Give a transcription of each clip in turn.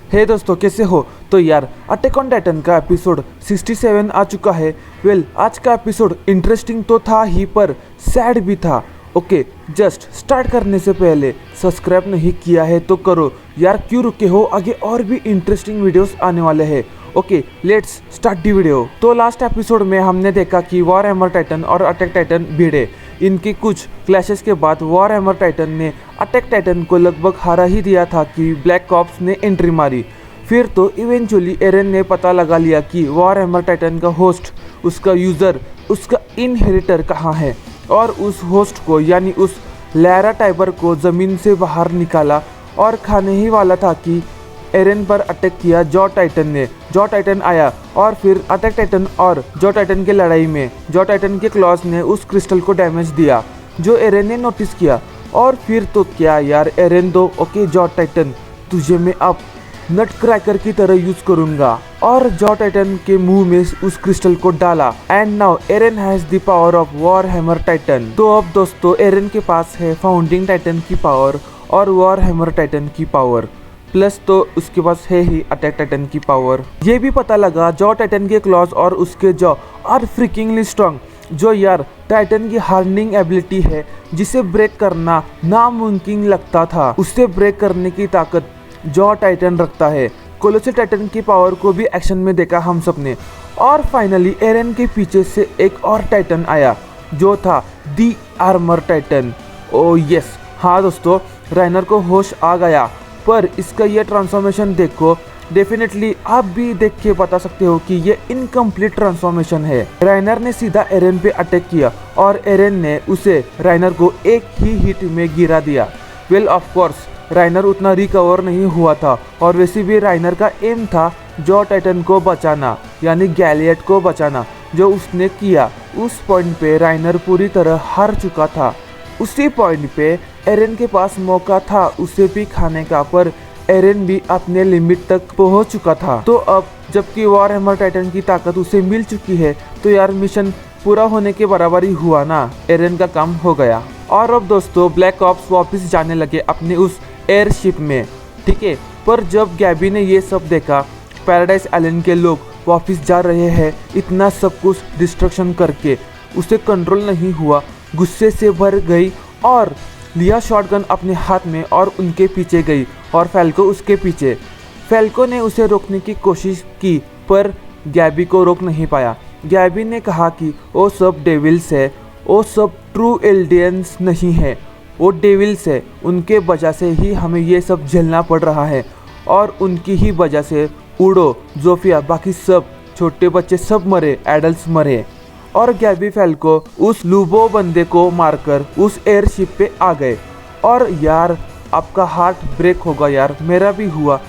हे दोस्तों, कैसे हो? तो यार, अटैक ऑन टाइटन का एपिसोड 67 आ चुका है। आज का एपिसोड इंटरेस्टिंग तो था ही, पर सैड भी था। ओके, जस्ट स्टार्ट करने से पहले सब्सक्राइब नहीं किया है तो करो यार, क्यों रुके हो? आगे और भी इंटरेस्टिंग वीडियोस आने वाले हैं। Okay, let's start the video. तो लास्ट एपिसोड में हमने देखा कि वॉर हैमर टाइटन और अटैक टाइटन भिड़े। इनकी कुछ क्लैशेस के बाद वॉर हैमर टाइटन ने अटैक टाइटन को लगभग हरा ही दिया था कि ब्लैक ऑप्स ने एंट्री मारी। फिर तो इवेंचुअली एरन ने पता लगा लिया कि वॉर हैमर टाइटन का होस्ट, उसका यूज़र, उसका इनहेरिटर कहाँ है, और उस होस्ट को यानी उस लैरा टाइबर को ज़मीन से बाहर निकाला और खाने ही वाला था कि एरन पर अटैक किया जॉ टाइटन ने। जॉ टाइटन आया और फिर अटैक टाइटन और जॉ टाइटन की लड़ाई में जॉ टाइटन के क्लॉज ने उस क्रिस्टल को डैमेज दिया, जो एरन ने नोटिस किया। और फिर तो क्या यार, एरन दो ओके जॉ टाइटन, तुझे मैं अब नट क्रैकर की तरह यूज करूंगा। और जॉ टाइटन के मुंह में उस क्रिस्टल को डाला। And now Eren has the power of War Hammer Titan. तो अब दोस्तों, एरन के पास है फाउंडिंग टाइटन की पावर और वॉर हैमर टाइटन की पावर, प्लस तो उसके पास है ही अटैक टाइटन की पावर। ये भी पता लगा जॉ टाइटन के क्लॉज और उसके जॉ आर फ्रिकिंगली स्ट्रांग, जो यार टाइटन की हार्डनिंग एबिलिटी है, जिसे ब्रेक करना नामुमकिन लगता था, उससे ब्रेक करने की ताकत जॉ टाइटन रखता है। कोलोसल टाइटन की पावर को भी एक्शन में देखा हम सबने। और फाइनली एरन के पीछे से एक और टाइटन आया, जो था दी आर्मर टाइटन। ओ यस, हाँ दोस्तों, राइनर को होश आ गया, पर इसका ये ट्रांसफॉर्मेशन देखो। डेफिनेटली आप भी देख के बता सकते हो कि ये इनकम्प्लीट ट्रांसफॉर्मेशन है। राइनर ने सीधा एरन पे अटैक किया और एरन ने उसे राइनर को एक ही हिट में गिरा दिया। ऑफ कोर्स राइनर उतना रिकवर नहीं हुआ था, और वैसे भी राइनर का एम था जॉ टाइटन को बचाना, यानी गैलियट को बचाना, जो उसने किया। उस पॉइंट पे राइनर पूरी तरह हार चुका था। उसी पॉइंट पे एरन के पास मौका था उसे भी खाने का, पर एरन भी अपने लिमिट तक पहुंच चुका था। तो अब जबकि वॉर हैमर टाइटन की ताकत उसे मिल चुकी है, तो यार मिशन पूरा होने के बराबर ही हुआ ना, एरन का काम हो गया। और अब दोस्तों, ब्लैक ऑप्स वापस जाने लगे अपने उस एयरशिप में, ठीक है। पर जब गैबी ने ये सब देखा, पैराडाइज आइलैंड के लोग वापस जा रहे हैं इतना सब कुछ डिस्ट्रक्शन करके, उसे कंट्रोल नहीं हुआ, गुस्से से भर गई और लिया शॉटगन अपने हाथ में और उनके पीछे गई, और फैल्को उसके पीछे। फैल्को ने उसे रोकने की कोशिश की, पर गैबी को रोक नहीं पाया। गैबी ने कहा कि वो सब डेविल्स है, वो सब ट्रू एल्डियंस नहीं है, वो डेविल्स है, उनके वजह से ही हमें ये सब झेलना पड़ रहा है, और उनकी ही वजह से उडो, जोफिया, बाकी सब छोटे बच्चे सब मरे, एडल्ट्स मरे। और गैबी फैल्को उस लूबो बंदे को मारकर उस एयरशिप पे आ गए। और यार, आपका हार्ट ब्रेक होगा यार, मेरा भी हुआ।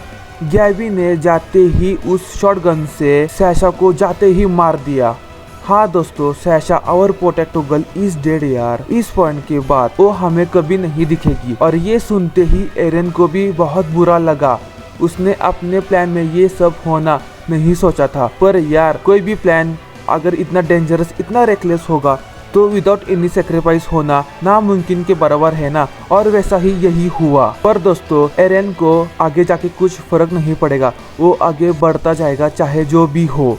गैबी ने जाते ही उस शॉटगन से सैशा को जाते ही मार दिया। हाँ दोस्तों, Sasha our potato girl is dead यार। इस पॉइंट के बाद वो हमें कभी नहीं दिखेगी। और ये सुनते ही एरन को भी बहुत बुरा लगा। उसने अपने प्लान में ये सब होना नहीं सोचा था, पर यार कोई भी प्लान अगर इतना डेंजरस, इतना रेकलेस होगा, तो विदाउट एनी सेक्रीफाइस होना नामुमकिन के बराबर है ना। और वैसा ही यही हुआ। पर दोस्तों, एरन को आगे जाके कुछ फर्क नहीं पड़ेगा, वो आगे बढ़ता जाएगा चाहे जो भी हो।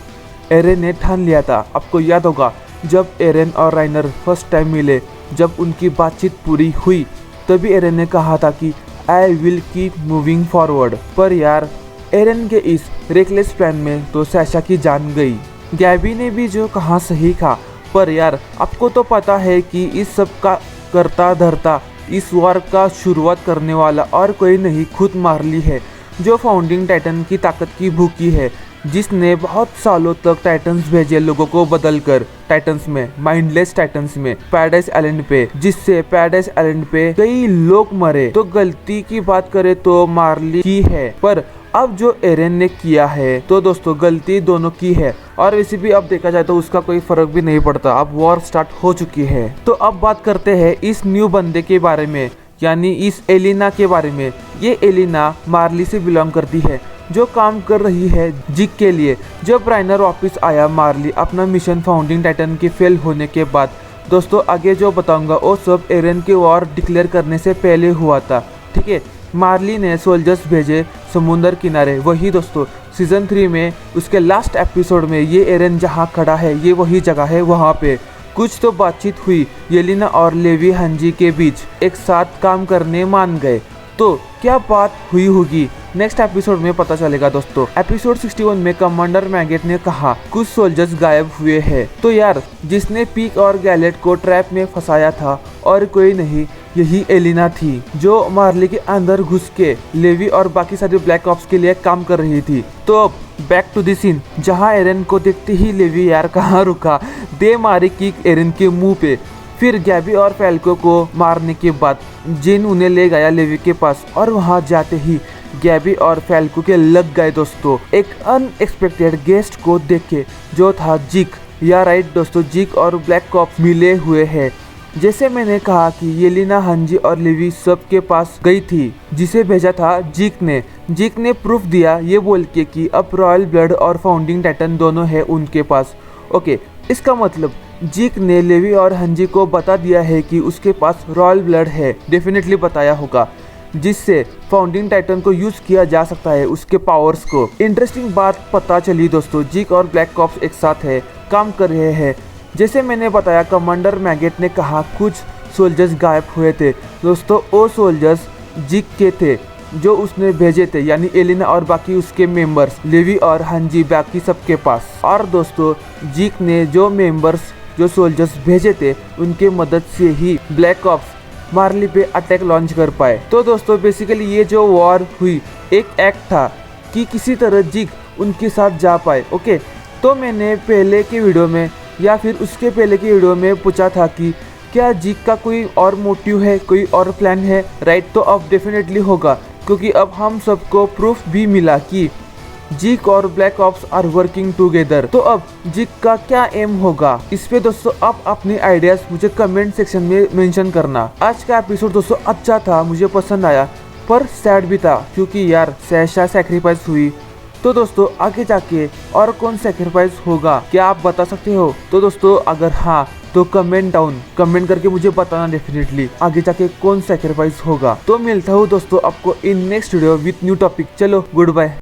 एरन ने ठान लिया था। आपको याद होगा जब एरन और राइनर फर्स्ट टाइम मिले, जब उनकी बातचीत पूरी हुई, तभी एरन ने कहा था कि I will keep moving forward. पर यार, एरन के इस रेकलेस प्लान में तो सैशा की जान गई। गैबी ने भी जो कहा सही था, पर यार आपको तो पता है कि इस सब का करता धरता, इस वॉर का शुरुआत करने वाला और कोई नहीं, खुद मार्ली है, जो फाउंडिंग टाइटन की ताकत की भूखी है, जिसने बहुत सालों तक टाइटन्स भेजे लोगों को बदलकर टाइटन्स में, माइंडलेस टाइटन्स में, पैराडाइज आइलैंड पे, जिससे पैराडाइज आइलैंड पे कई लोग मरे। तो गलती की बात करें तो मार्ली की है, पर अब जो एरन ने किया है, तो दोस्तों गलती दोनों की है। और वैसे भी अब देखा जाए तो उसका कोई फर्क भी नहीं पड़ता, अब वॉर स्टार्ट हो चुकी है। तो अब बात करते हैं इस न्यू बंदे के बारे में, यानी इस एलिना के बारे में। ये एलिना मार्ली से बिलोंग करती है, जो काम कर रही है जिक के लिए। जब राइनर वापस आया, मार्ली अपना मिशन फाउंडिंग टाइटन के फेल होने के बाद, दोस्तों आगे जो बताऊंगा वो सब एरन के वॉर डिक्लेयर करने से पहले हुआ था, ठीक है। मार्ली ने सोल्जर्स भेजे समुंदर किनारे। वही दोस्तों सीजन 3 में उसके लास्ट एपिसोड में ये एरन जहाँ खड़ा है ये वही जगह है। वहाँ पे कुछ तो बातचीत हुई, येलेना और लेवी हंजी के बीच एक साथ काम करने मान गए। तो क्या बात हुई होगी नेक्स्ट एपिसोड में पता चलेगा दोस्तों। एपिसोड 61 में कमांडर मैगेट ने कहा कुछ सोल्जर्स गायब हुए हैं। तो यार जिसने पीक और गैलेट को ट्रैप में फंसाया था और कोई नहीं, यही एलिना थी जो मार्ली के अंदर घुस के लेवी और बाकी सारे ब्लैक ऑप्स के लिए काम कर रही थी। तो अब बैक टू द सीन, जहां एरन को देखते ही लेवी यार कहाँ रुका, दे मारी किक एरन के मुंह पे। फिर गैबी और फैल्को को मारने के बाद जिन उन्हें ले गया लेवी के पास और वहां जाते ही गैबी और फैल्को के लग गए दोस्तों एक अनएक्सपेक्टेड गेस्ट को देख के, जो था जिक। या राइट दोस्तों, जिक और ब्लैक ऑप्स मिले हुए हैं। जैसे मैंने कहा कि येलेना, हंजी और लेवी सब के पास गई थी, जिसे भेजा था जिक ने। जिक ने प्रूफ दिया ये बोल के कि अब रॉयल ब्लड और फाउंडिंग टाइटन दोनों है उनके पास। ओके, इसका मतलब जिक ने लेवी और हंजी को बता दिया है कि उसके पास रॉयल ब्लड है, डेफिनेटली बताया होगा, जिससे फाउंडिंग टाइटन को यूज किया जा सकता है उसके पावर्स को। इंटरेस्टिंग बात पता चली दोस्तों, जिक और ब्लैक ऑप्स एक साथ है, काम कर रहे हैं। जैसे मैंने बताया कमांडर मैगेट ने कहा कुछ सोल्जर्स गायब हुए थे दोस्तों, वो सोल्जर्स जिक के थे जो उसने भेजे थे, यानी एलिना और बाकी उसके मेंबर्स, लेवी और हंजी बाकी सबके पास। और दोस्तों जिक ने जो मेंबर्स जो सोल्जर्स भेजे थे उनके मदद से ही ब्लैक ऑप्स मार्ली पे अटैक लॉन्च कर पाए। तो दोस्तों बेसिकली ये जो वॉर हुई एक एक्ट था कि किसी तरह जिक उनके साथ जा पाए। ओके, तो मैंने पहले के वीडियो में या फिर उसके पहले की वीडियो में पूछा था कि क्या जिक का कोई और मोटिव है, कोई और प्लान है, राइट? तो अब डेफिनेटली होगा, क्योंकि अब हम सबको प्रूफ भी मिला कि जिक और Black Ops are working together. तो अब जिक का क्या एम होगा, इस पे दोस्तों आप अपने आइडियाज मुझे कमेंट सेक्शन में मेंशन करना। आज का एपिसोड दोस्तों अच्छा था, मुझे पसंद आया, पर सैड भी था क्योंकि यार सैशा सैक्रिफाइस हुई। तो दोस्तों आगे जाके और कौन सैक्रिफाइस होगा, क्या आप बता सकते हो? तो दोस्तों अगर हाँ तो कमेंट करके मुझे बताना डेफिनेटली आगे जाके कौन सैक्रिफाइस होगा। तो मिलता हूँ दोस्तों आपको in next video with new topic. चलो गुड बाय।